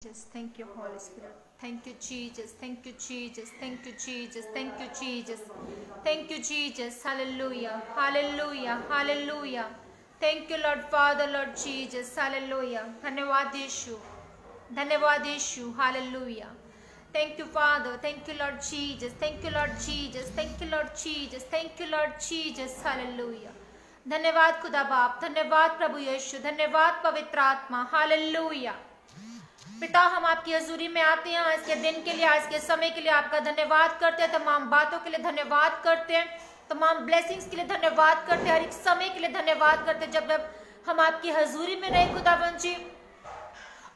Jesus. Thank you, Holy Spirit. Thank you, Jesus. Thank you, Jesus. Thank you, Jesus. Thank you, Jesus. Thank you, Jesus. Hallelujah. Hallelujah. Hallelujah. Thank you, Lord Father, Lord Jesus. Hallelujah. धन्यवाद यीशु. धन्यवाद यीशु. Hallelujah. Thank you, Father. Thank you, Lord Jesus. Thank you, Lord Jesus. Thank you, Lord Jesus. Thank you, Lord Jesus. Hallelujah. धन्यवाद खुदा बाप. धन्यवाद प्रभु यीशु. धन्यवाद पवित्र आत्मा. Hallelujah. पिता, हम आपकी हजूरी में आते हैं आज के दिन के लिए, आज के समय के लिए आपका धन्यवाद करते हैं, तमाम बातों के लिए धन्यवाद करते हैं, तमाम ब्लेसिंग्स के लिए धन्यवाद करते हैं, हर एक समय के लिए धन्यवाद करते हैं जब जब हम आपकी हजूरी में रहे खुदावंद जी।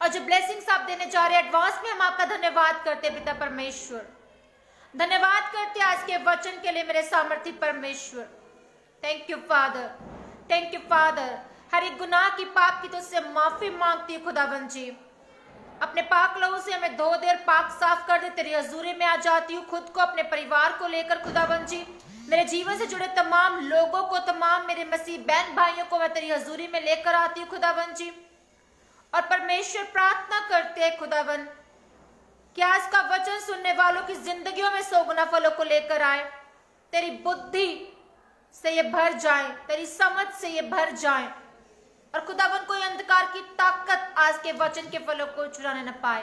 और जो ब्लेसिंग्स आप देने जा रहे हैं एडवांस में, हम आपका धन्यवाद करते हैं पिता परमेश्वर। धन्यवाद करते हैं आज के वचन के लिए मेरे सामर्थी परमेश्वर। Thank you father, thank you father. हर एक गुनाह की, पाप की तो उससे माफी मांगती है खुदावंद जी। अपने पाक लहू से हमें धो दे, पाक साफ कर दे। तेरी हजूरी में आ जाती हूँ, खुद को, अपने परिवार को लेकर खुदावंद जी। मेरे जीवन से जुड़े तमाम लोगों को, तमाम मेरे मसीह बहन भाइयों को मैं तेरी हजूरी में लेकर आती हूँ खुदावंद जी। और परमेश्वर प्रार्थना करते हैं खुदावंद कि आज का वचन सुनने वालों की जिंदगियों में 100 गुना फलों को लेकर आए। तेरी बुद्धि से ये भर जाए, तेरी समझ से ये भर जाए, और खुदावन कोई अंधकार की ताकत आज के वचन के फलों को चुराने न पाए।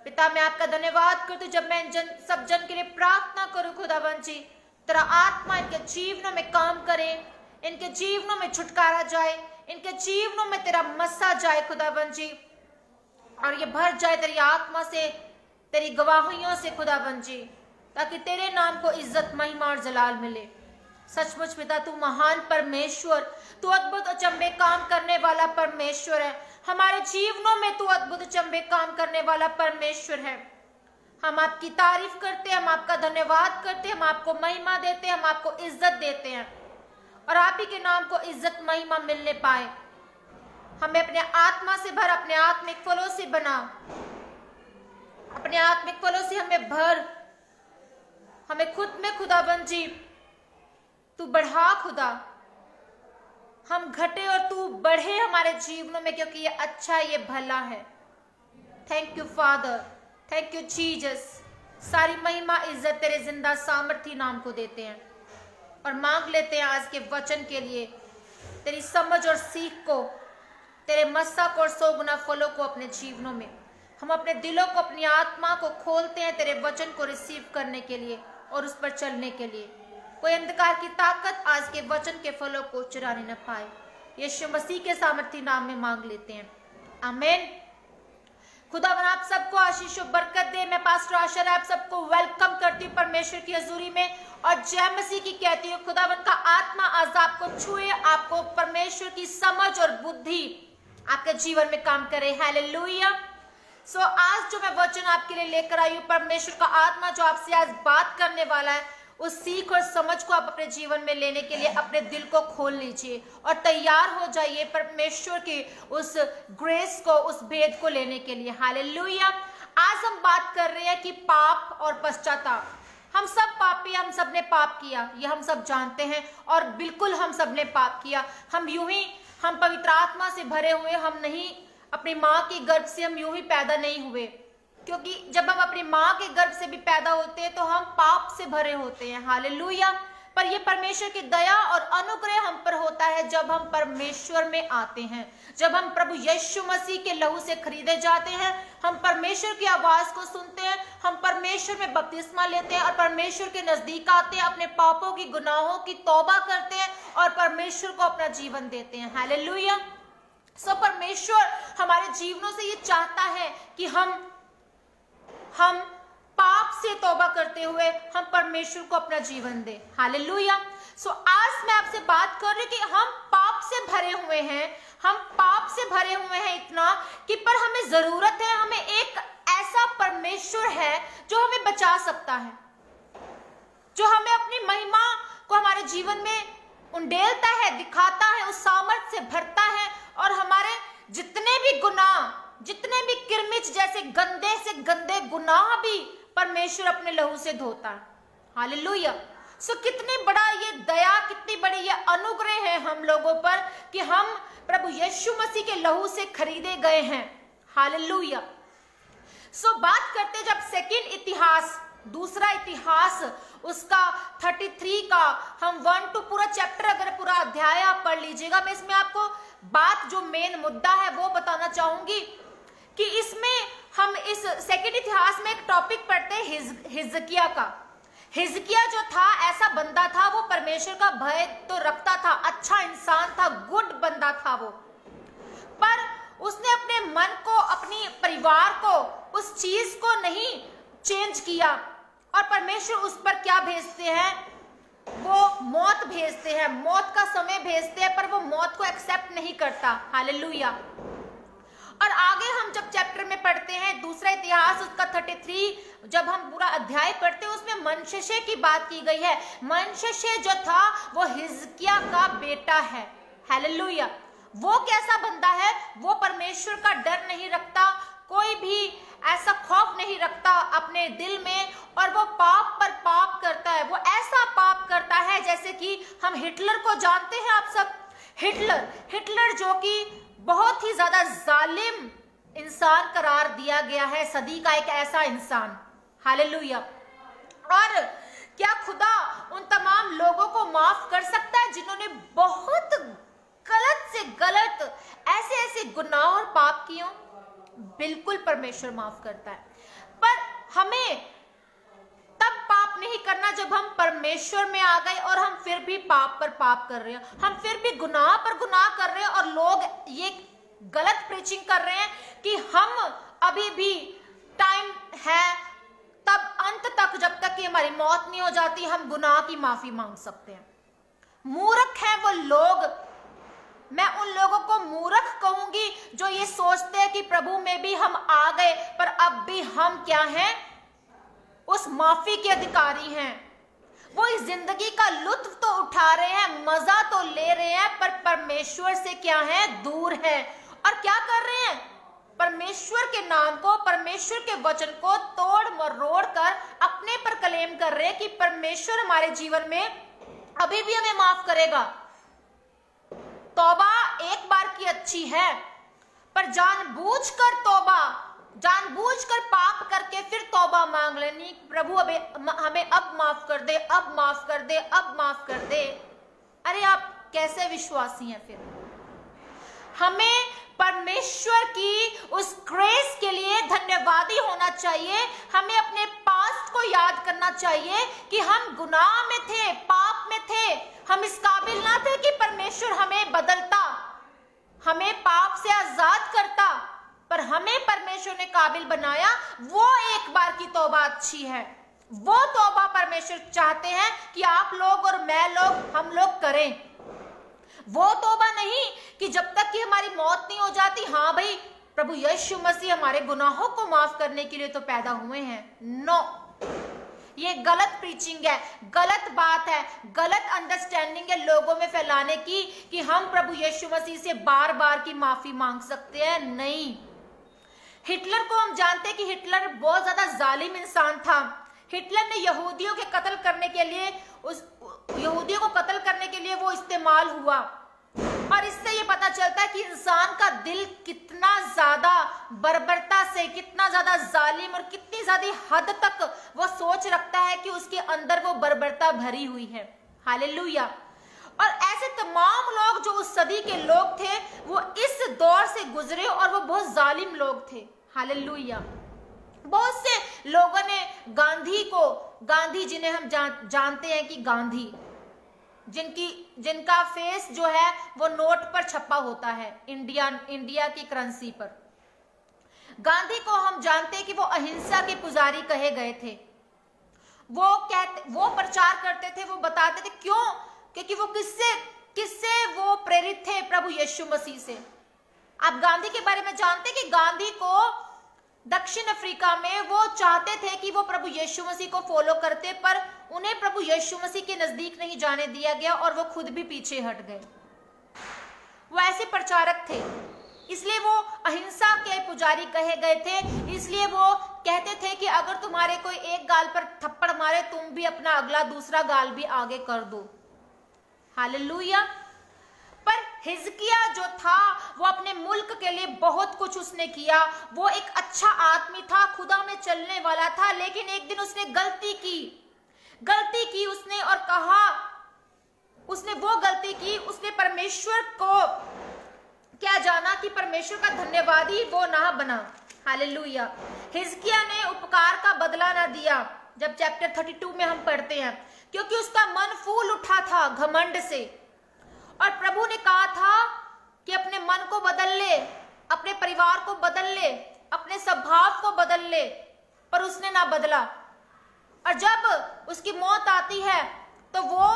पिता, मैं आपका धन्यवाद करती हूँ जब मैं सब जन के लिए प्रार्थना करूं खुदावन जी। तेरा आत्मा इनके जीवनों में काम करे, इनके जीवनों में छुटकारा जाए, इनके जीवनों में तेरा मसा जाए खुदावन जी, और ये भर जाए तेरी आत्मा से, तेरी गवाहियों से खुदावन जी, ताकि तेरे नाम को इज्जत, महिमा और जलाल मिले। सचमुच पिता, तू महान परमेश्वर, तू अद्भुत अचंभे काम करने वाला परमेश्वर है। हमारे जीवनों में तू अद्भुत अचंभे काम करने वाला परमेश्वर है। हम आपकी तारीफ करते हैं, हम आपका धन्यवाद करते हैं, हम आपको महिमा देते हैं, हम आपको इज्जत देते हैं, और आप ही के नाम को इज्जत महिमा मिलने पाए। हमें अपने आत्मा से भर, अपने आत्मिक फलों से बना, अपने आत्मिक फलों से हमें भर, हमें खुद में खुदाबंद जी तू बढ़ा खुदा, हम घटे और तू बढ़े हमारे जीवनों में, क्योंकि ये अच्छा, ये भला है। Thank you father, thank you Jesus. सारी महिमा इज्जत तेरे जिंदा सामर्थी नाम को देते हैं, और मांग लेते हैं आज के वचन के लिए तेरी समझ और सीख को, तेरे मस्सा को और 100 गुना फलों को अपने जीवनों में। हम अपने दिलों को, अपनी आत्मा को खोलते हैं तेरे वचन को रिसीव करने के लिए और उस पर चलने के लिए। कोई अंधकार की ताकत आज के वचन के फलों को चुराने न पाए। यीशु मसीह के सामर्थी नाम में मांग लेते हैं, आमीन। खुदावन आप सबको आशीष और बरकत दे। मैं पास्टर आशा आप सबको वेलकम करती हूँ परमेश्वर की हजूरी में, और जय मसीह की कहती हूँ। खुदावन का आत्मा आज आपको छुए, आपको परमेश्वर की समझ और बुद्धि आपके जीवन में काम करे। हालेलुया। सो आज जो मैं वचन आपके लिए लेकर आई हूँ, परमेश्वर का आत्मा जो आपसे आज बात करने वाला है, उस सीख और समझ को आप अपने जीवन में लेने के लिए अपने दिल को खोल लीजिए और तैयार हो जाइए परमेश्वर की उस ग्रेस को, उस भेद को लेने के लिए। हालेलुया। आज हम बात कर रहे हैं कि पाप और पश्चाताप। हम सब पापी, हम सब ने पाप किया, ये हम सब जानते हैं, और बिल्कुल हम सब ने पाप किया। हम यूं ही, हम पवित्र आत्मा से भरे हुए हम नहीं, अपनी माँ के गर्भ से हम यूं ही पैदा नहीं हुए, क्योंकि जब हम अपनी माँ के गर्भ से भी पैदा होते हैं तो हम पाप से भरे होते हैं। हालेलुया। पर ये परमेश्वर की दया और अनुग्रह हम पर होता है जब हम परमेश्वर में आते हैं, जब हम प्रभु यीशु मसीह के लहू से खरीदे जाते हैं, हम परमेश्वर की आवाज को सुनते हैं, हम परमेश्वर में बपतिस्मा लेते हैं और परमेश्वर के नजदीक आते हैं, अपने पापों की, गुनाहों की तौबा करते हैं और परमेश्वर को अपना जीवन देते हैं। हालेलुया। सो परमेश्वर हमारे जीवनों से ये चाहता है कि हम पाप से तौबा करते हुए हम परमेश्वर को अपना जीवन दें। हालेलुया। सो आज मैं आपसे बात कर रही कि हम पाप से भरे हुए हैं, हम पाप से भरे हुए हैं इतना कि पर हमें जरूरत है, हमें एक ऐसा परमेश्वर है जो हमें बचा सकता है, जो हमें अपनी महिमा को हमारे जीवन में उंडेलता है, दिखाता है, उस सामर्थ्य से भरता है, और हमारे जितने भी गुनाह, जितने भी किरमिच जैसे गंदे से गंदे गुनाह भी परमेश्वर अपने लहू से धोता है। हालेलुया। सो कितनी बड़ा ये दया, कितनी बड़ी ये अनुग्रह है हम लोगों पर कि हम प्रभु यीशु मसीह के लहू से खरीदे गए हैं। हालेलुया। सो बात करते जब सेकंड इतिहास, दूसरा इतिहास, उसका 33 का हम 1 to पूरा चैप्टर, अगर पूरा अध्याय आप पढ़ लीजिएगा, मैं इसमें आपको बात जो मेन मुद्दा है वो बताना चाहूंगी कि इसमें हम इस सेकंड इतिहास में एक टॉपिक पढ़ते हैं हिजकिया का। हिजकिया जो था ऐसा बंदा था, वो परमेश्वर का भय तो रखता था, अच्छा इंसान था, गुड बंदा था वो, पर उसने अपने मन को, अपनी परिवार को, उस चीज को नहीं चेंज किया, और परमेश्वर उस पर क्या भेजते हैं, वो मौत भेजते हैं, मौत का समय भेजते हैं, पर वो मौत को एक्सेप्ट नहीं करता। हालेलुया। और आगे हम जब चैप्टर में पढ़ते हैं दूसरा इतिहास, उसका 33 जब हम पूरा अध्याय पढ़ते हैं, उसमें मनशेशे की बात की गई है। मनशेशे जो था वो हिजकिया का बेटा है। हालेलुया। वो कैसा बंदा है, वो परमेश्वर का डर नहीं रखता, कोई भी ऐसा खौफ नहीं रखता अपने दिल में, और वो पाप पर पाप करता है। वो ऐसा पाप करता है जैसे कि हम हिटलर को जानते हैं आप सब। हिटलर जो कि बहुत ही ज्यादा जालिम इंसान करार दिया गया है, सदी का एक ऐसा इंसान। हालेलुया। और क्या खुदा उन तमाम लोगों को माफ कर सकता है जिन्होंने बहुत गलत से गलत ऐसे गुनाह और पाप किए? बिल्कुल परमेश्वर माफ करता है, पर हमें तब पाप नहीं करना जब हम परमेश्वर में आ गए और हम फिर भी पाप पर पाप कर रहे हैं, हम फिर भी गुनाह पर गुनाह कर रहे हैं, और लोग ये गलत प्रीचिंग कर रहे हैं कि हम अभी भी टाइम है, तब अंत तक, जब तक कि हमारी मौत नहीं हो जाती, हम गुनाह की माफी मांग सकते हैं। मूर्ख हैं वो लोग। मैं उन लोगों को मूर्ख कहूंगी जो ये सोचते हैं कि प्रभु में भी हम आ गए, पर अब भी हम क्या हैं, उस माफी के अधिकारी हैं। वो इस जिंदगी का लुत्फ तो उठा रहे हैं, मजा तो ले रहे हैं, पर परमेश्वर से क्या है, दूर है। और क्या कर रहे हैं, परमेश्वर के नाम को, परमेश्वर के वचन को तोड़ मरोड़ कर अपने पर क्लेम कर रहे हैं कि परमेश्वर हमारे जीवन में अभी भी हमें माफ करेगा। तौबा एक बार की अच्छी है, पर जानबूझकर तौबा, जानबूझकर पाप करके फिर तौबा मांग लेनी, प्रभु हमें अब माफ कर दे, अब माफ कर दे, अब माफ कर दे। अरे आप कैसे विश्वासी हैं? फिर हमें परमेश्वर की उस ग्रेस के लिए धन्यवादी होना चाहिए। हमें अपने पास्ट को याद करना चाहिए कि हम गुनाह में थे, पाप में थे, हम इस काबिल ना थे कि परमेश्वर हमें बदलता, हमें पाप से आजाद करता, पर हमें परमेश्वर ने काबिल बनाया। वो एक बार की तौबा अच्छी है, वो तौबा परमेश्वर चाहते हैं कि आप लोग और मैं लोग, हम लोग करें। वो तौबा नहीं कि जब तक कि हमारी मौत नहीं हो जाती, हाँ भाई प्रभु यीशु मसीह हमारे गुनाहों को माफ करने के लिए तो पैदा हुए हैं। नो, ये गलत प्रीचिंग है, गलत बात है, गलत अंडरस्टैंडिंग है लोगों में फैलाने की कि हम प्रभु यीशु मसीह से बार बार की माफी मांग सकते हैं। नहीं। हिटलर को हम जानते हैं कि हिटलर बहुत ज्यादा जालिम इंसान था। हिटलर ने यहूदियों के कत्ल करने के लिए, उस यहूदियों को कत्ल करने के लिए वो इस्तेमाल हुआ, और इससे ये पता चलता है कि इंसान का दिल कितना ज्यादा बर्बरता से, कितना ज्यादा जालिम और कितनी ज्यादा हद तक वो सोच रखता है कि उसके अंदर वो बर्बरता भरी हुई है। हालेलुया। और ऐसे तमाम लोग जो उस सदी के लोग थे, वो इस दौर से गुजरे और वो बहुत जालिम लोग थे। हालेलुया। बहुत से लोगों ने गांधी को, गांधी जिन्हें हम जानते हैं कि गांधी, जिनका फेस जो है वो नोट पर छपा होता है, इंडिया की करेंसी पर, गांधी को हम जानते हैं कि वो अहिंसा के पुजारी कहे गए थे। वो प्रचार करते थे, वो बताते थे, क्यों? क्योंकि वो किससे वो प्रेरित थे? प्रभु यीशु मसीह से। आप गांधी के बारे में जानते हैं कि गांधी को दक्षिण अफ्रीका में वो चाहते थे कि वो प्रभु यीशु मसीह को फॉलो करते, पर उन्हें प्रभु यीशु मसीह के नजदीक नहीं जाने दिया गया और वो खुद भी पीछे हट गए। वो ऐसे प्रचारक थे, इसलिए वो अहिंसा के पुजारी कहे गए थे। इसलिए वो कहते थे कि अगर तुम्हारे कोई एक गाल पर थप्पड़ मारे, तुम भी अपना अगला दूसरा गाल भी आगे कर दो। हालेलुया। पर हिजकिया जो था वो अपने मुल्क के लिए बहुत कुछ उसने किया। वो एक अच्छा आदमी था, खुदा में चलने वाला था, लेकिन एक दिन उसने गलती की उसने, और कहा उसने वो गलती की, उसने परमेश्वर को क्या जाना कि परमेश्वर का धन्यवादी वो ना बना। हालेलुया। हिजकिया ने उपकार का बदला ना दिया, जब चैप्टर 32 में हम पढ़ते हैं, क्योंकि उसका मन फूल उठा था घमंड से। और प्रभु ने कहा था कि अपने मन को बदल ले, अपने परिवार को बदल ले, अपने स्वभाव को बदल ले, पर उसने ना बदला। और जब उसकी मौत आती है तो वो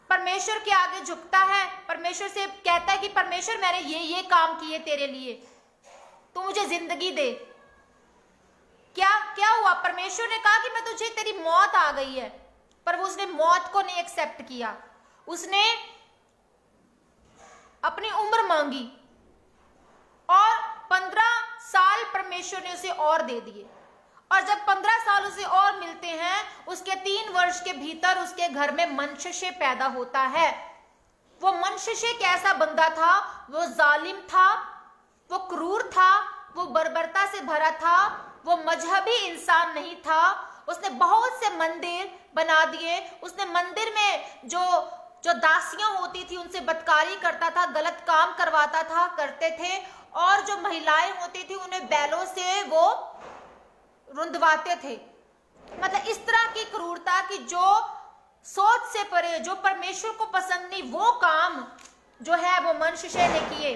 परमेश्वर के आगे झुकता है, परमेश्वर से कहता है कि परमेश्वर मैंने ये काम किए तेरे लिए, तू मुझे जिंदगी दे। क्या हुआ? परमेश्वर ने कहा कि मैं तुझे, तेरी मौत आ गई है, पर वो उसने मौत को नहीं एक्सेप्ट किया। उसने अपनी उम्र मांगी और 15 साल परमेश्वर ने उसे और दे दिए। और जब 15 साल उसे और मिलते हैं, उसके 3 वर्ष के भीतर उसके घर में मनशशे पैदा होता है। वो मनशशे कैसा बंदा था? वो जालिम था, वो क्रूर था, वो बर्बरता से भरा था, वो मजहबी इंसान नहीं था। उसने बहुत से मंदिर बना दिए। उसने मंदिर में जो दासियां होती थी उनसे बदकारी करता था, गलत काम करते थे। और जो महिलाएं होती थी उन्हें बैलों से वो रुंधवाते थे। मतलब इस तरह की क्रूरता कि जो सोच से परे, जो परमेश्वर को पसंद नहीं, वो काम जो है वो मनशशे ने किए।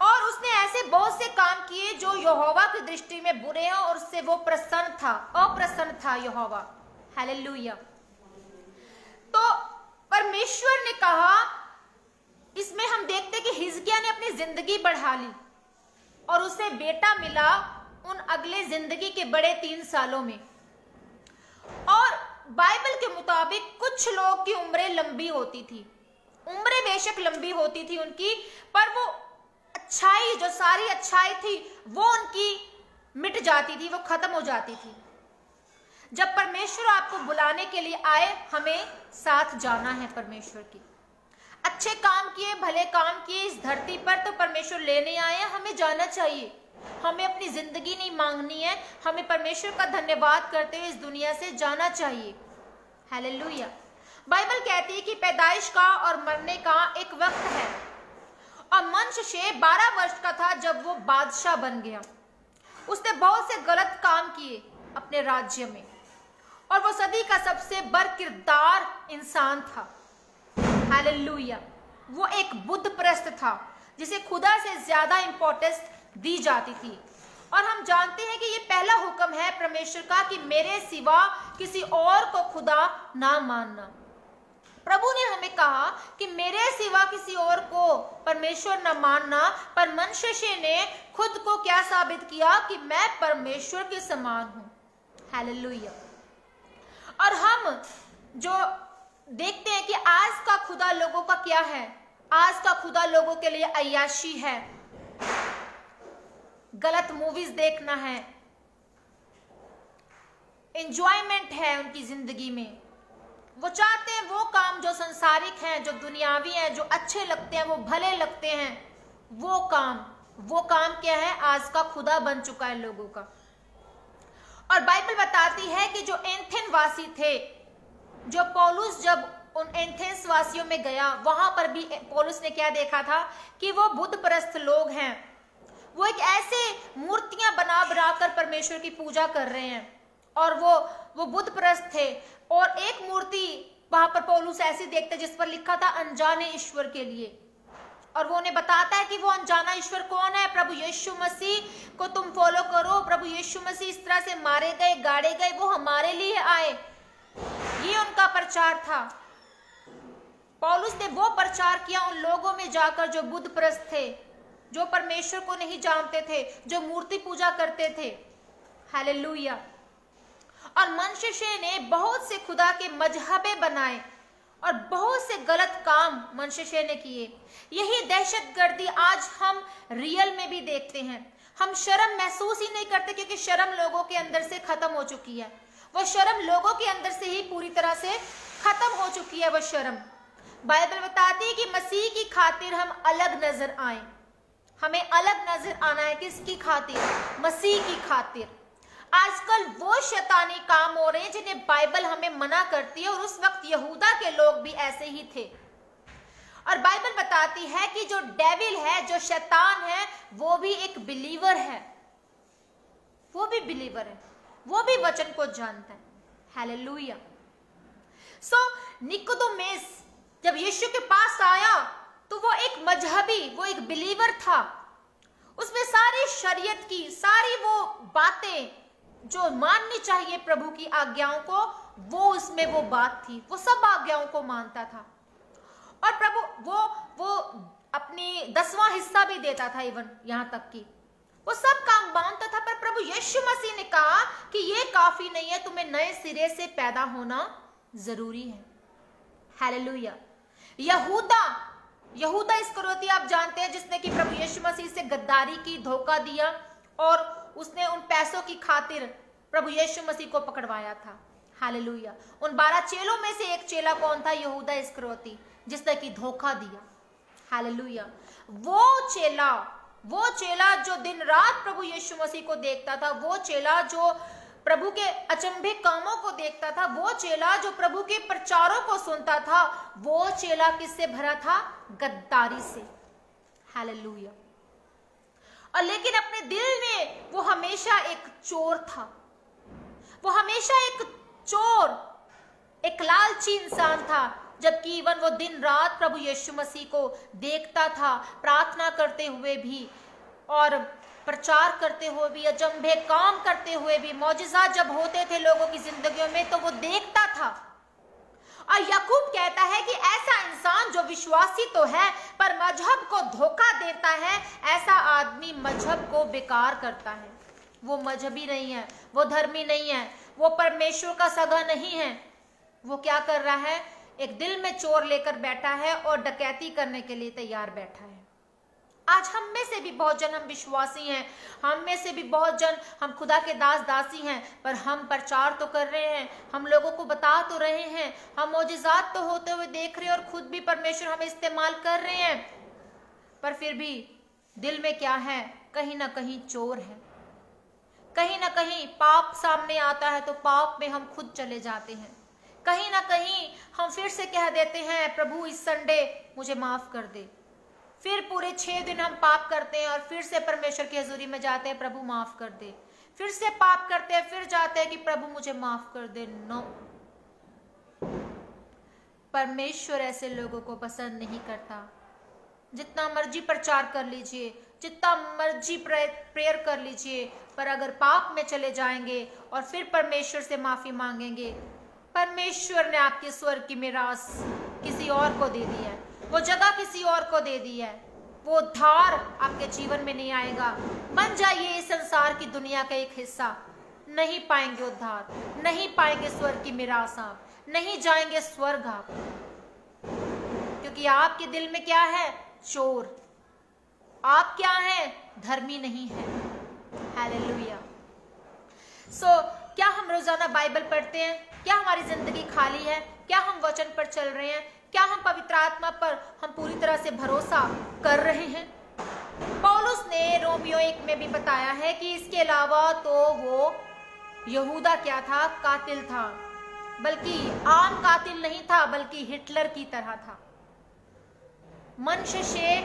और उसने ऐसे बहुत से काम किए जो यहोवा की दृष्टि में बुरे हैं, और उससे वो अप्रसन्न था यहोवा। हालेलुया। तो परमेश्वर ने कहा, इसमें हम देखते कि हिजकिया ने अपनी जिंदगी बढ़ा ली और उसे बेटा मिला उन अगले जिंदगी के बड़े 3 सालों में। और बाइबल के मुताबिक कुछ लोग की उम्रें लंबी होती थी, उम्रें बेशक लंबी होती थी उनकी, पर वो अच्छाई, जो सारी अच्छाई थी वो उनकी मिट जाती थी, वो खत्म हो जाती थी। जब परमेश्वर आपको बुलाने के लिए आए, हमें साथ जाना है परमेश्वर की। अच्छे काम किए, भले काम किए इस धरती पर, तो परमेश्वर लेने आए, हमें जाना चाहिए। हमें अपनी जिंदगी नहीं मांगनी है, हमें परमेश्वर का धन्यवाद करते हुए इस दुनिया से जाना चाहिए। हालेलुया। बाइबल कहती है कि पैदाइश का और मरने का एक वक्त है। और मनशशे 12 वर्ष का था जब वो बादशाह बन गया। उसने बहुत से गलत काम किए अपने राज्य में, और वो सदी का सबसे बरकिरदार इंसान था। हालेलुया। वो एक बुद्ध परस्त था जिसे खुदा से ज्यादा इंपॉर्टेंस दी जाती थी। और हम जानते हैं कि ये पहला हुक्म है परमेश्वर का कि मेरे सिवा किसी और को खुदा ना मानना। प्रभु ने हमें कहा कि मेरे सिवा किसी और को परमेश्वर ना मानना, पर मनशशे ने खुद को क्या साबित किया कि मैं परमेश्वर के समान हूं। हालेलुया। और हम जो देखते हैं कि आज का खुदा लोगों का क्या है, आज का खुदा लोगों के लिए अय्याशी है, गलत मूवीज देखना है, एंजॉयमेंट है उनकी जिंदगी में। वो चाहते हैं वो काम जो संसारिक हैं, जो दुनियावी हैं, जो अच्छे लगते हैं, वो भले लगते हैं, वो काम क्या है? आज का खुदा बन चुका है लोगों का। और बाइबल बताती है कि जो एथेंस वासी थे, जो पौलुस जब उन एथेंस वासियों में गया, वहां पर भी पौलुस ने क्या देखा था कि वो बुद्ध परस्त लोग हैं। वो एक ऐसे मूर्तियां बना कर परमेश्वर की पूजा कर रहे हैं, और वो बुद्ध परस्त थे। और एक मूर्ति वहां पर पौलुस ऐसी देखते जिस पर लिखा था अनजाने ईश्वर के लिए। और वो उन्हें बताता है कि वो अनजाना ईश्वर कौन है? प्रभु यीशु मसीह को तुम फॉलो करो। प्रभु यीशु मसीह इस तरह से मारे गए, गाड़े गए, वो हमारे लिए आए। ये उनका प्रचार था। पौलुस ने वो प्रचार किया उन लोगों में जाकर जो बुद्ध परस्त थे, जो परमेश्वर को नहीं जानते थे, जो मूर्ति पूजा करते थे। हालेलुया। और मनशशे ने बहुत से खुदा के मजहबे बनाए और बहुत से गलत काम मनशशे ने किए। यही दहशतगर्दी आज हम रियल में भी देखते हैं। हम शर्म महसूस ही नहीं करते, क्योंकि शर्म लोगों के अंदर से खत्म हो चुकी है। वो शर्म लोगों के अंदर से ही पूरी तरह से खत्म हो चुकी है वो शर्म। बाइबल बताती है कि मसीह की खातिर हम अलग नजर आए। हमें अलग नजर आना है। किसकी खातिर? मसीह की खातिर। आजकल वो शैतानी काम हो रहे हैं जिन्हें बाइबल हमें मना करती है, और उस वक्त यहूदा के लोग भी ऐसे ही थे। और बाइबल बताती है कि जो डेविल है, जो शैतान है, वो भी एक बिलीवर है। वो भी बिलीवर है, वो भी वचन को जानता है। हालेलुया। सो निकोदेमुस जब यीशु के पास आया तो वो एक मजहबी, वो एक बिलीवर था। उसमें सारी शरीयत की सारी वो बातें जो माननी चाहिए प्रभु की आज्ञाओं को, वो उसमें वो बात थी। वो सब आज्ञाओं को मानता था, और प्रभु वो अपनी 10वां हिस्सा भी देता था, इवन यहां तक कि वो सब काम मानता था। पर प्रभु यीशु मसीह ने कहा कि ये काफी नहीं है, तुम्हें नए सिरे से पैदा होना जरूरी है। हालेलुया। यहूदा इस्करियोती आप जानते हैं, जिसने कि प्रभु यीशु मसीह से गद्दारी की, धोखा दिया, और उसने उन पैसों की खातिर प्रभु यीशु मसीह को पकड़वाया था। हालेलुया। उन 12 चेलों में से एक चेला कौन था? यहूदा इस्करियोती, जिसने कि धोखा दिया। हालेलुया। वो चेला जो दिन रात प्रभु यीशु मसीह को देखता था, वो चेला जो प्रभु के अचंभे कामों को देखता था, वो चेला जो प्रभु के प्रचारों को सुनता था, वो चेला किससे भरा था? गद्दारी से। हालेलुया। और लेकिन अपने दिल में वो हमेशा एक चोर था। वो हमेशा एक चोर, एक लालची इंसान था, जबकि इवन वो दिन रात प्रभु यीशु मसीह को देखता था, प्रार्थना करते हुए भी और प्रचार करते हुए भी, अचंभे काम करते हुए भी, मौजज़ा जब होते थे लोगों की जिंदगियों में तो वो देखता था। और याकूब कहता है कि ऐसा इंसान जो विश्वासी तो है पर मजहब को धोखा देता है, ऐसा आदमी मजहब को बेकार करता है। वो मजहबी नहीं है, वो धर्मी नहीं है, वो परमेश्वर का सगा नहीं है। वो क्या कर रहा है? एक दिल में चोर लेकर बैठा है और डकैती करने के लिए तैयार बैठा है। आज हम में से भी बहुत जन, हम विश्वासी हैं, हम में से भी बहुत जन हम खुदा के दास दासी हैं, पर हम प्रचार तो कर रहे हैं, हम लोगों को बता तो रहे हैं, हम मौजज़ात तो होते हुए देख रहे हैं, और खुद भी परमेश्वर हमें इस्तेमाल कर रहे हैं, पर फिर भी दिल में क्या है? कहीं ना कहीं चोर है। कहीं ना कहीं पाप सामने आता है तो पाप में हम खुद चले जाते हैं। कहीं ना कहीं हम फिर से कह देते हैं, प्रभु इस संडे मुझे माफ कर दे। फिर पूरे 6 दिन हम पाप करते हैं और फिर से परमेश्वर की हजूरी में जाते हैं, प्रभु माफ कर दे। फिर से पाप करते हैं, फिर जाते हैं कि प्रभु मुझे माफ कर दे। नो, परमेश्वर ऐसे लोगों को पसंद नहीं करता। जितना मर्जी प्रचार कर लीजिए, जितना मर्जी प्रेयर कर लीजिए, पर अगर पाप में चले जाएंगे और फिर परमेश्वर से माफी मांगेंगे, परमेश्वर ने आपके स्वर्ग की मिरास किसी और को दे दी है, वो जगह किसी और को दे दी है। वो उद्धार आपके जीवन में नहीं आएगा। बन जाइए इस संसार की दुनिया का एक हिस्सा, नहीं पाएंगे उद्धार, नहीं पाएंगे स्वर्ग की मिरास, आप नहीं जाएंगे स्वर्ग आप, क्योंकि आपके दिल में क्या है? चोर। आप क्या हैं? धर्मी नहीं है। हालेलुया। सो क्या हम रोजाना बाइबल पढ़ते हैं? क्या हमारी जिंदगी खाली है? क्या हम वचन पर चल रहे हैं? क्या हम पवित्र आत्मा पर हम पूरी तरह से भरोसा कर रहे हैं? पौलुस ने रोमियो 1 में भी बताया है कि इसके अलावा तो वो यहूदा क्या था? कातिल था, बल्कि आम कातिल नहीं था, बल्कि हिटलर की तरह था। मनशे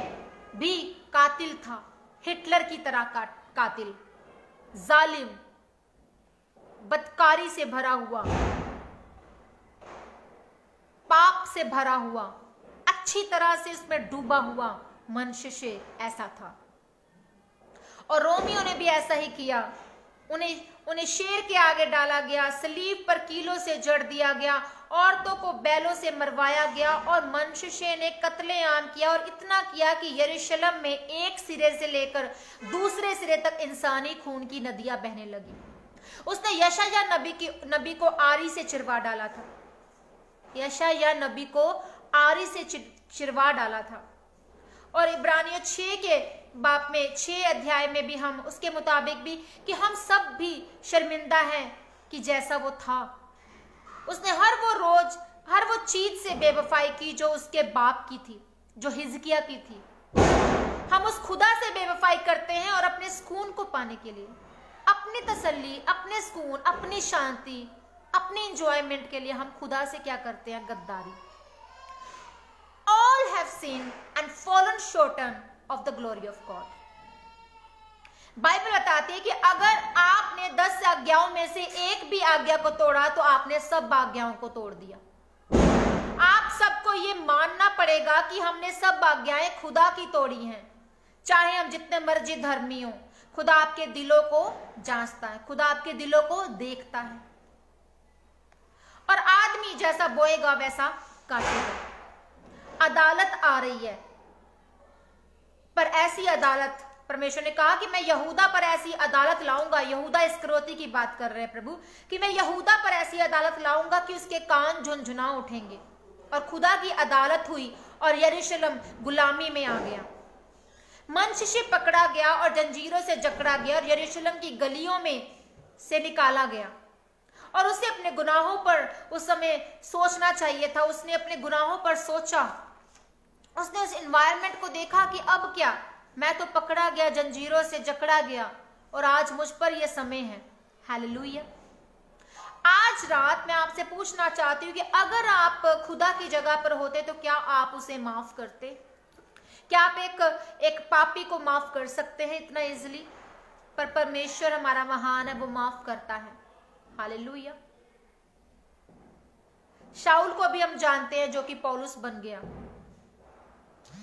भी कातिल था, हिटलर की तरह कातिल, जालिम, बदकारी से भरा हुआ, पाप से भरा हुआ, अच्छी तरह से इसमें डूबा हुआ मनशे ऐसा था। और रोमियो ने भी ऐसा ही किया। उन्हें शेर के आगे डाला गया, सलीब पर कीलों से जड़ दिया गया, औरतों को बैलों से मरवाया गया, और मनशे ने कत्लेआम किया, और इतना किया कि यरूशलेम में एक सिरे से लेकर दूसरे सिरे तक इंसानी खून की नदियां बहने लगी। उसने यशायाह नबी को आरी से चिरवा डाला था। यशायाह नबी को आरी से चिरवा डाला था। और इब्रानियों 6 के बाप में 6 अध्याय में भी हम उसके मुताबिक भी कि हम सब भी शर्मिंदा हैं कि जैसा वो था। उसने हर वो रोज हर वो चीज से बेवफाई की जो उसके बाप की थी, जो हिजकिया की थी। हम उस खुदा से बेवफाई करते हैं और अपने सुकून को पाने के लिए, अपनी तसल्ली, अपने सुकून, अपनी शांति, अपने एंजॉयमेंट के लिए हम खुदा से क्या करते हैं? गद्दारी। All have sinned and fallen short of the glory of God. Bible बताती है कि अगर आपने 10 आज्ञाओं में से एक भी आज्ञा को तोड़ा तो आपने सब आज्ञाओं को तोड़ दिया। आप सबको ये मानना पड़ेगा कि हमने सब आज्ञाएं खुदा की तोड़ी हैं, चाहे हम जितने मर्जी धर्मी हो। खुदा आपके दिलों को जांचता है, खुदा आपके दिलों को देखता है, और आदमी जैसा बोएगा वैसा काटेगा। अदालत आ रही है, पर ऐसी अदालत, परमेश्वर ने कहा कि मैं यहूदा पर ऐसी अदालत लाऊंगा। यहूदा इस्करियोती की बात कर रहे हैं प्रभु, कि मैं यहूदा पर ऐसी अदालत लाऊंगा कि उसके कान झुनझुना उठेंगे। और खुदा की अदालत हुई और यरूशलेम गुलामी में आ गया, मनशिशे पकड़ा गया और जंजीरों से जकड़ा गया और यरूशलेम की गलियों में से निकाला गया। और उसे अपने गुनाहों पर उस समय सोचना चाहिए था। उसने अपने गुनाहों पर सोचा, उसने उस एनवायरनमेंट को देखा कि अब क्या, मैं तो पकड़ा गया, जंजीरों से जकड़ा गया, और आज मुझ पर यह समय है। हालेलुया। आज रात मैं आपसे पूछना चाहती हूँ कि अगर आप खुदा की जगह पर होते तो क्या आप उसे माफ करते? क्या आप एक पापी को माफ कर सकते हैं इतना इजीली? पर परमेश्वर हमारा महान है, वो माफ करता है। हालेलुया। शाऊल को भी हम जानते हैं, जो कि पौलुस बन गया।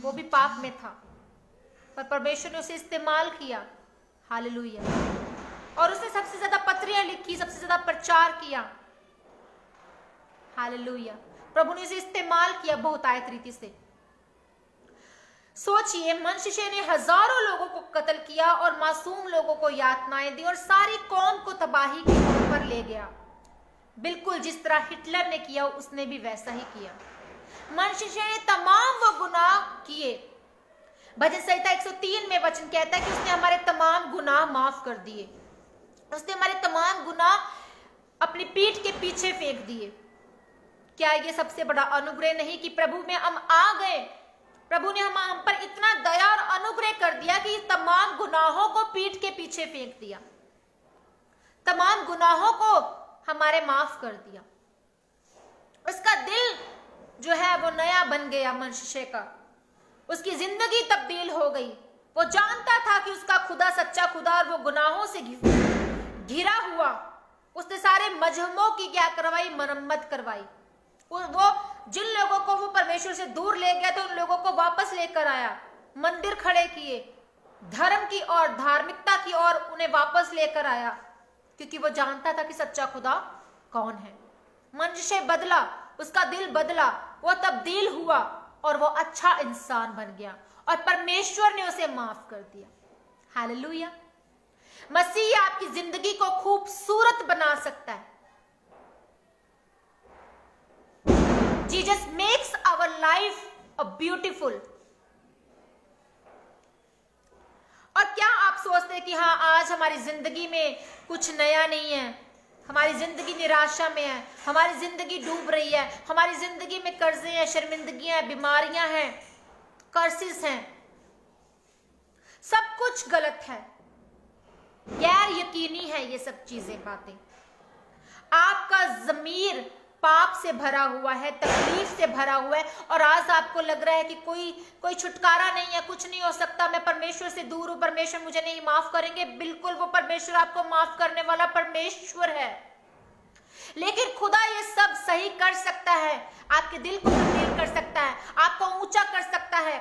वो भी पाप में था, पर परमेश्वर ने उसे इस्तेमाल किया। हालेलुया। और उसने सबसे ज्यादा पत्रियां लिखी, सबसे ज्यादा प्रचार किया। हालेलुया। प्रभु ने उसे इस्तेमाल किया बहुतायत रीति से। सोचिए, मनशिशे ने हजारों लोगों को कत्ल किया और मासूम लोगों को यातनाएं दी और सारी कौम को तबाही की ओर पर ले गया। बिल्कुल जिस तरह हिटलर ने किया, उसने भी वैसा ही किया। मनशिशे ने तमाम वो गुनाह किए। भजन संहिता 103 में वचन कहता है कि उसने हमारे तमाम गुनाह माफ कर दिए। उसने हमारे तमाम गुनाह अपनी पीठ के पीछे फेंक दिए। क्या ये सबसे बड़ा अनुग्रह नहीं कि प्रभु में हम आ गए? प्रभु ने हम पर इतना दया और अनुग्रह कर दिया कि तमाम गुनाहों को पीठ के पीछे फेंक दिया, तमाम गुनाहों को हमारे माफ कर दिया। उसका दिल जो है वो नया बन गया। मनशिशे का, उसकी जिंदगी तब्दील हो गई। वो जानता था कि उसका खुदा सच्चा खुदा, और वो गुनाहों से घिरा हुआ। उसने सारे मजहमों की क्या करवाई? मरम्मत करवाई। वो जिन लोगों को वो परमेश्वर से दूर ले गया था, उन लोगों को वापस लेकर आया, मंदिर खड़े किए, धर्म की और धार्मिकता की ओर उन्हें वापस लेकर आया, क्योंकि वो जानता था कि सच्चा खुदा कौन है। मनशिशे बदला, उसका दिल बदला, वो तब्दील हुआ और वो अच्छा इंसान बन गया, और परमेश्वर ने उसे माफ कर दिया। हालेलुया। मसीह आपकी जिंदगी को खूबसूरत बना सकता है। Jesus makes our life beautiful. और क्या आप सोचते हैं कि हाँ, आज हमारी जिंदगी में कुछ नया नहीं है, हमारी जिंदगी निराशा में है, हमारी जिंदगी डूब रही है, हमारी जिंदगी में कर्जे हैं, शर्मिंदगियां हैं, बीमारियां हैं, कर्सिस हैं, सब कुछ गलत है, गैर यकीनी है ये सब चीजें, बातें। आपका ज़मीर पाप से भरा हुआ है, तकलीफ से भरा हुआ है, और आज आपको लग रहा है कि कोई छुटकारा नहीं है, कुछ नहीं हो सकता, मैं परमेश्वर से दूर हूं, परमेश्वर मुझे नहीं माफ करेंगे। बिल्कुल, वो परमेश्वर आपको माफ करने वाला परमेश्वर है। लेकिन खुदा ये सब सही कर सकता है, आपके दिल को तब्दील कर सकता है, आपको ऊंचा कर सकता है,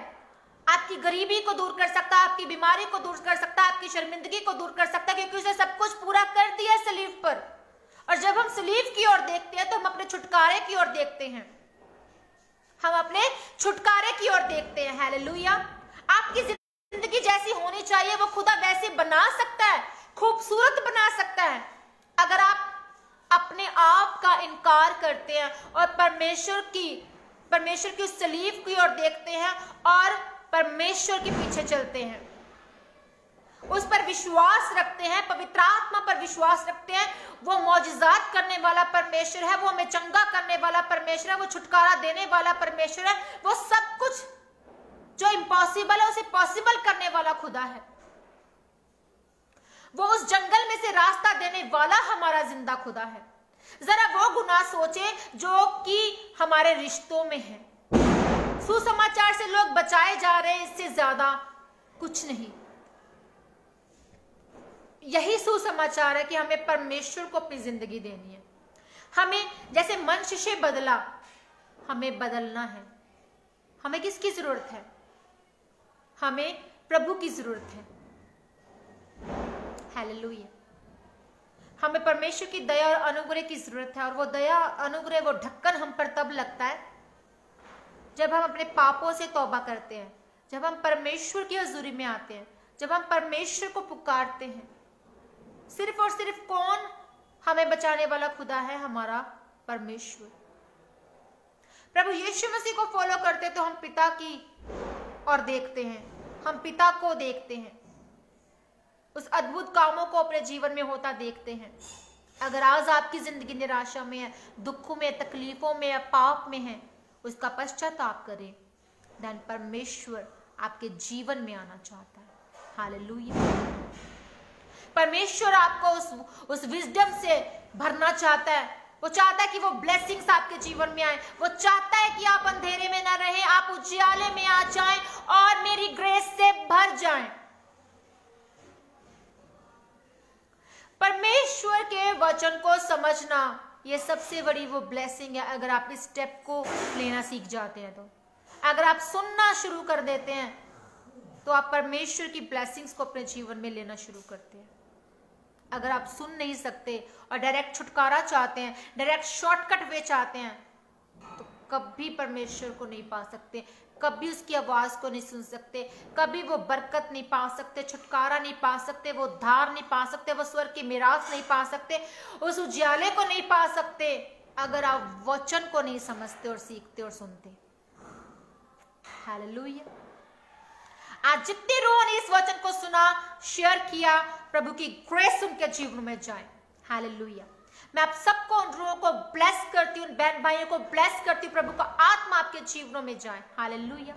आपकी गरीबी को दूर कर सकता है, आपकी बीमारी को दूर कर सकता है, आपकी शर्मिंदगी को दूर कर सकता है, क्योंकि उसने सब कुछ पूरा कर दिया सलीब पर। और जब हम सलीब की ओर देखते हैं तो हम अपने छुटकारे की ओर देखते हैं, हम अपने छुटकारे की ओर देखते हैं। हालेलुया। आपकी जिंदगी जैसी होनी चाहिए वो खुदा वैसे बना सकता है, खूबसूरत बना सकता है, अगर आप अपने आप का इनकार करते हैं और परमेश्वर की उस सलीब की ओर देखते हैं और परमेश्वर के पीछे चलते हैं। उस पर विश्वास रखते हैं, पवित्र आत्मा पर विश्वास रखते हैं, वो मौजज़ात करने वाला परमेश्वर है, वो हमें चंगा करने वाला परमेश्वर है, वो छुटकारा देने वाला परमेश्वर है, वो सब कुछ जो इम्पॉसिबल है उसे पॉसिबल करने वाला खुदा है। वो उस जंगल में से रास्ता देने वाला हमारा जिंदा खुदा है। जरा वो गुनाह सोचे जो कि हमारे रिश्तों में है। सुसमाचार से लोग बचाए जा रहे हैं, इससे ज्यादा कुछ नहीं। यही सुसमाचार है कि हमें परमेश्वर को अपनी जिंदगी देनी है। हमें जैसे मनुष्य से बदला, हमें बदलना है। हमें किसकी जरूरत है? हमें प्रभु की जरूरत है। हालेलुया। हमें परमेश्वर की दया और अनुग्रह की जरूरत है, और वो दया अनुग्रह, वो ढक्कन हम पर तब लगता है जब हम अपने पापों से तौबा करते हैं, जब हम परमेश्वर की हजूरी में आते हैं, जब हम परमेश्वर को पुकारते हैं। सिर्फ और सिर्फ कौन हमें बचाने वाला खुदा है? हमारा परमेश्वर। प्रभु यीशु मसीह को फॉलो करते तो हम पिता की और देखते हैं, हम पिता को देखते हैं, उस अद्भुत कामों को अपने जीवन में होता देखते हैं। अगर आज आपकी जिंदगी निराशा में है, दुखों में, तकलीफों में या पाप में है, उसका पश्चाताप करें। धन परमेश्वर आपके जीवन में आना चाहता है। हालेलुया। परमेश्वर आपको उस विजडम से भरना चाहता है। वो चाहता है कि वो ब्लेसिंग्स आपके जीवन में आए। वो चाहता है कि आप अंधेरे में ना रहें, आप उजियाले में आ जाएं और मेरी ग्रेस से भर जाएं। परमेश्वर के वचन को समझना, ये सबसे बड़ी वो ब्लेसिंग है। अगर आप इस स्टेप को लेना सीख जाते हैं, तो अगर आप सुनना शुरू कर देते हैं, तो आप परमेश्वर की ब्लेसिंग्स को अपने जीवन में लेना शुरू करते हैं। अगर आप सुन नहीं सकते और डायरेक्ट छुटकारा चाहते हैं, डायरेक्ट शॉर्टकट वे चाहते हैं, तो कभी परमेश्वर को नहीं पा सकते, कभी उसकी आवाज को नहीं सुन सकते, कभी वो बरकत नहीं पा सकते, छुटकारा नहीं पा सकते, वो धार नहीं पा सकते, वो स्वर्ग की मिरास नहीं पा सकते, उस उजियाले को नहीं पा सकते, अगर आप वचन को नहीं समझते और सीखते और सुनते। हालेलुया। आज जितने लोगों ने इस वचन को सुना, शेयर किया, प्रभु की ग्रेस उनके जीवन में जाए। हालेलुया। मैं आप सबको, उन लोगों को ब्लेस करती हूँ, बहन भाइयों को ब्लेस करती हूँ, प्रभु का आत्मा आपके जीवनों में जाए। हालेलुया।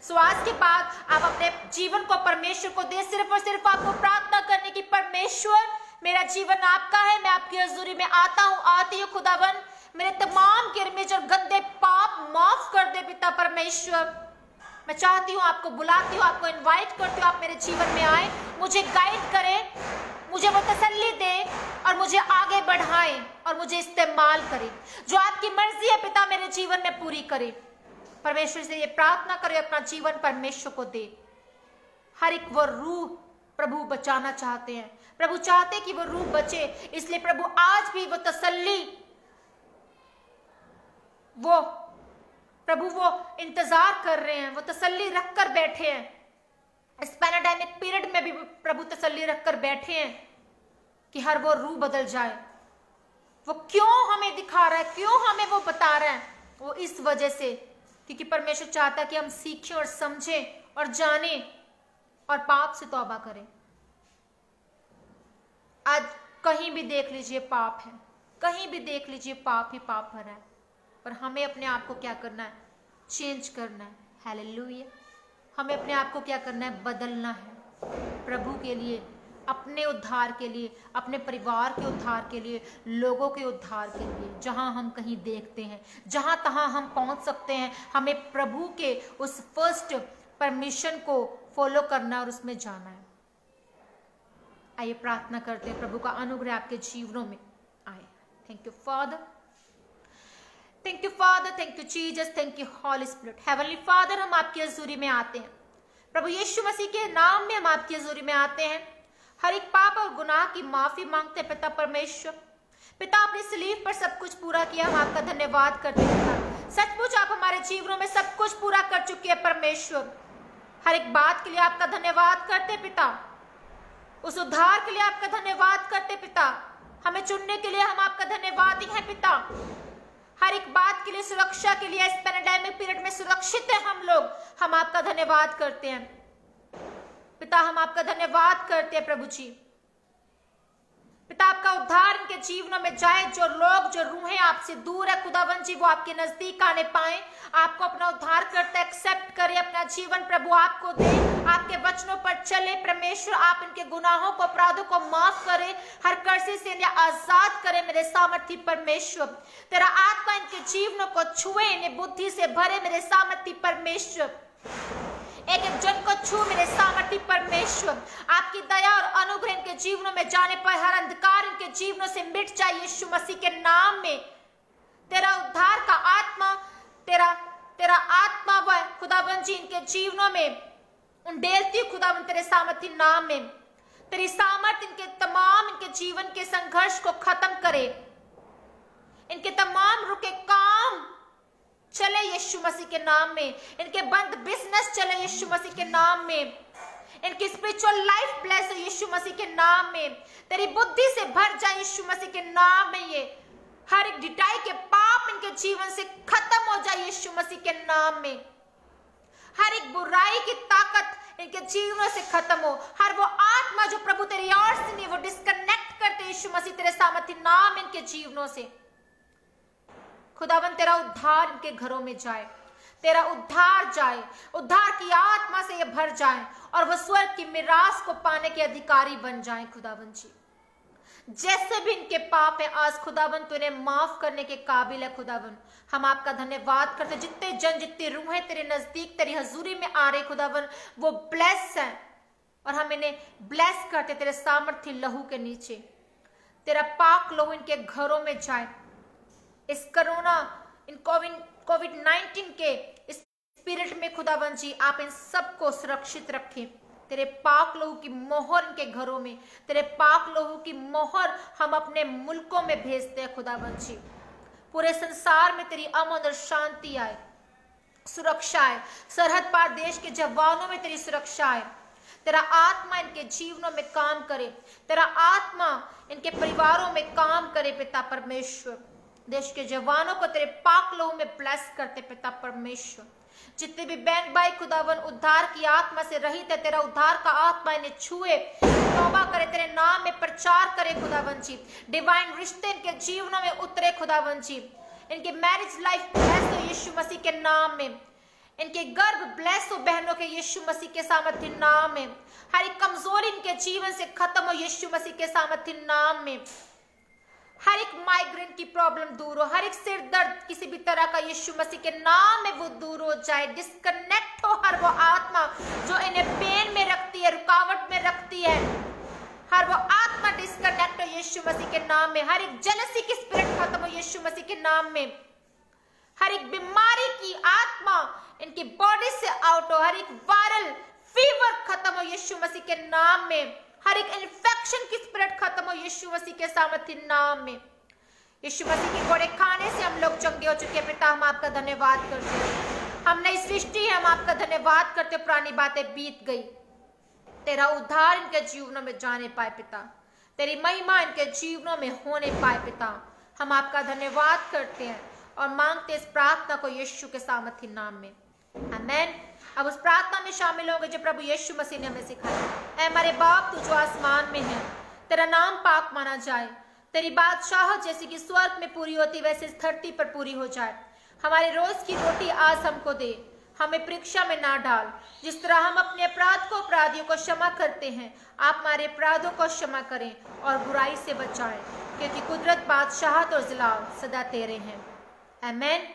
सो आज के बाद आप अपने जीवन को परमेश्वर को दे। सिर्फ और सिर्फ आपको प्रार्थना करने की, परमेश्वर मेरा जीवन आपका है, मैं आपकी हजूरी में आता हूँ, आती हूँ। खुदावन मेरे तमाम गिरमिट और गंदे पाप माफ कर दे पिता परमेश्वर। मैं चाहती हूँ, आपको बुलाती हूँ, आपको इनवाइट करती हूँ, आप मेरे जीवन में आए, मुझे गाइड करें, मुझे वो तसल्ली दे और मुझे आगे बढ़ाएं और मुझे इस्तेमाल करें। जो आपकी मर्जी है पिता मेरे जीवन में पूरी करे। परमेश्वर से ये प्रार्थना करे, अपना जीवन परमेश्वर को दे। हर एक वो रूह प्रभु बचाना चाहते हैं, प्रभु चाहते कि वो रूह बचे, इसलिए प्रभु आज भी वो तसल्ली, वो प्रभु वो इंतजार कर रहे हैं, वो तसल्ली रखकर बैठे हैं। इस पैराडाइमिक पीरियड में भी प्रभु तसल्ली रखकर बैठे हैं कि हर वो रूह बदल जाए। वो क्यों हमें दिखा रहा है, क्यों हमें वो बता रहा है? वो इस वजह से क्योंकि परमेश्वर चाहता है कि हम सीखें और समझें और जानें और पाप से तौबा करें। आज कहीं भी देख लीजिए पाप है, कहीं भी देख लीजिए पाप ही पाप भरा है, पर हमें अपने आप को क्या करना है? चेंज करना है। हालेलुया। हमें अपने आप को क्या करना है? बदलना है प्रभु के लिए, अपने उद्धार के लिए, अपने परिवार के उद्धार के लिए, लोगों के उद्धार के लिए। जहां हम कहीं देखते हैं, जहां तहां हम पहुंच सकते हैं, हमें प्रभु के उस फर्स्ट परमिशन को फॉलो करना और उसमें जाना है। आइए प्रार्थना करते हैं, प्रभु का अनुग्रह आपके जीवनों में आए। Thank you father, thank you father, thank you Jesus, thank you holy spirit. Heavenly father, हम आपकी हजूरी में आते हैं, प्रभु यीशु मसीह के नाम में हम आपकी हजूरी में आते हैं। हर एक पाप और गुनाह की माफी मांगते हैं पिता परमेश्वर। पिता, अपनी सलीब पर सब कुछ पूरा किया, हम आपका धन्यवाद करते हैं। सचमुच आप हमारे जीवनों में सब कुछ पूरा कर चुके हैं परमेश्वर। हर एक बात के लिए आपका धन्यवाद करते पिता, उस उद्धार के लिए आपका धन्यवाद करते पिता, हमें चुनने के लिए हम आपका धन्यवादी हैं पिता। हर एक बात के लिए, सुरक्षा के लिए, इस पैंडेमिक पीरियड में सुरक्षित है हम लोग, हम आपका धन्यवाद करते हैं पिता हम आपका धन्यवाद करते हैं प्रभु जी। पिता आपका उद्धार इनके जीवनों में जाए, जो लोग जो रूहें आपसे दूर है खुदावन जी वो आपके नजदीक आने पाए, आपको अपना उद्धार करते एक्सेप्ट करे, अपना जीवन प्रभु आपको दे, आपके वचनों पर चले। परमेश्वर आप इनके गुनाहों को अपराधों को माफ करे, हर कर्जे से इन्हें आजाद करे। मेरे सामर्थी परमेश्वर तेरा आत्मा इनके जीवनों को छुए, इन्हें बुद्धि से भरे। मेरे सामर्थी परमेश्वर एक एक जन को छू। मेरे सामर्थी परमेश्वर आपकी दया और अनुग्रह इनके जीवनों में जाने पर हर अंधकार इनके जीवनों से मिट जाए यीशु मसीह के नाम में। तेरा उद्धार का आत्मा तेरा आत्मा वह खुदावन जी इनके जीवनों में उंडेलती हूँ खुदावन तेरे सामर्थी नाम में। तेरी सामर्थ इनके जीवन के संघर्ष को खत्म करे, इनके तमाम रुके काम चले यीशु मसीह के नाम में, इनके बंद बिजनेस चले यीशु मसीह के नाम में, इनकी स्पिरिचुअल लाइफ ब्लेस हो यीशु मसीह के नाम में। तेरी बुद्धि से भर जाए यीशु मसीह के नाम में। ये हर एक ढिठाई के पाप इनके जीवन से खत्म हो जाए यीशु मसीह के नाम में। हर एक बुराई की ताकत इनके जीवनों से खत्म हो। हर वो आत्मा जो प्रभु तेरी ओर से नहीं वो डिस्कनेक्ट करते यीशु मसीह तेरे सामर्थी नाम इनके जीवनों से। खुदावन तेरा उद्धार इनके घरों में जाए, तेरा उद्धार जाए, उद्धार की आत्मा से ये भर जाए और वो स्वर्ग की मिरास को पाने के अधिकारी बन जाएं। खुदावन जी जैसे भी इनके पाप है आज खुदावन तू इन्हें माफ करने के काबिल है। खुदावन हम आपका धन्यवाद करते, जितने जन जितनी रूहें तेरे नजदीक तेरी हजूरी में आ रहे खुदावन वो ब्लेस हैं और हम इन्हें ब्लेस करते तेरे सामर्थ्य लहू के नीचे। तेरा पाक लहू इनके घरों में जाए। इस कोरोना इन कोविड-19 के स्पिरिट में खुदावन जी आप इन सबको सुरक्षित रखें। तेरे पाक लहू की मोहर इनके घरों में, तेरे पाक लहू की मोहर हम अपने मुल्कों में भेजते हैं खुदावन जी। पूरे संसार में तेरी अमन और शांति आए, सुरक्षा आए। सरहद पार देश के जवानों में तेरी सुरक्षा आए। तेरा आत्मा इनके जीवनों में काम करे, तेरा आत्मा इनके परिवारों में काम करे। पिता परमेश्वर देश के जवानों को तेरे पाक लहू में ब्लेस करते पिता परमेश्वर। जितने भी बहन भाई खुदावन उद्धार की आत्मा से रहित है, तेरा उद्धार का आत्मा इन्हें छुए, तौबा करे, तेरे नाम में प्रचार करे खुदावन जी। डिवाइन रिश्ते इनके जीवनों में उतरे खुदावन जी। इनके मैरिज लाइफ ब्लेस हो यीशु मसीह के नाम में। इनके गर्भ ब्लेस हो बहनों के यीशु मसीह के सामर्थ्य नाम में। हर एक कमजोरी इनके जीवन से खत्म हो यीशु मसीह के सामर्थ्य नाम में। हर एक माइग्रेन की प्रॉब्लम दूर हो, हर एक सिर दर्द किसी भी तरह का यीशु मसीह के नाम में वो दूर हो जाए। डिस्कनेक्ट हो हर वो आत्मा जो इन्हें पेन में रखती है, रुकावट में रखती है, हर वो आत्मा डिस्कनेक्ट हो यीशु मसीह के नाम में। हर एक जेलसी की स्पिरिट खत्म हो यीशु मसीह के नाम में। हर एक बीमारी की आत्मा इनकी बॉडी से आउट हो, हर एक वायरल फीवर खत्म हो यीशु मसीह के नाम में। हर एक इन्फेक्शन की स्पिरिट खत्म हो यीशु मसीह के सामर्थ्य नाम में। यीशु मसीह के घोड़े खाने से हम लोग चंगे हो चुके हैं पिता, हम आपका धन्यवाद करते हैं। हम नई सृष्टि है, हम आपका धन्यवाद करते। पुरानी बातें बीत गई, तेरा उद्धार इनके जीवनों में जाने पाए पिता, तेरी महिमा इनके जीवनों में होने पाए पिता। हम आपका धन्यवाद करते हैं और मांगते इस प्रार्थना को यीशु के सामर्थ्य नाम में, आमीन। अब उस प्रार्थना में शामिल होंगे जो प्रभु यीशु मसीह ने हमें सिखाया। ऐ हमारे बाप तू जो आसमान में है, तेरा नाम पाक माना जाए, तेरी बादशाहत जैसे कि स्वर्ग में पूरी होती वैसे इस धरती पर पूरी हो जाए। हमारे रोज की रोटी आज हमको दे, हमें परीक्षा में ना डाल। जिस तरह हम अपने अपराध को अपराधियों को क्षमा करते हैं, आप हमारे अपराधों को क्षमा करें और बुराई से बचाएं, क्योंकि कुदरत बादशाहत और जलाल सदा तेरे हैं, आमीन।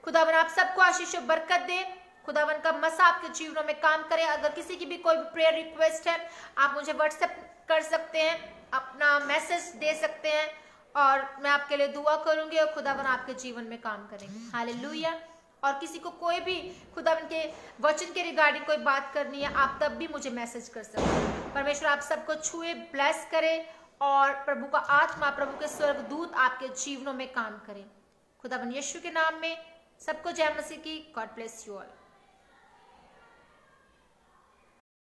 खुदावन आप सबको आशीष और बरकत दे। खुदावन का मसा आपके जीवनों में काम करे। अगर किसी की भी कोई प्रेयर रिक्वेस्ट है आप मुझे व्हाट्सएप कर सकते हैं, अपना मैसेज दे सकते हैं और मैं आपके लिए दुआ करूंगी और खुदावन आपके जीवन में काम करेंगे। हालेलुया। और किसी को कोई भी खुदावन के वचन के रिगार्डिंग कोई बात करनी है आप तब भी मुझे मैसेज कर सकते हैं। परमेश्वर आप सबको छुए, ब्लेस करे और प्रभु का आत्मा, प्रभु के स्वर्गदूत आपके जीवनों में काम करें। खुदावन यीशु के नाम में सबको जय मसीह की। God bless you all.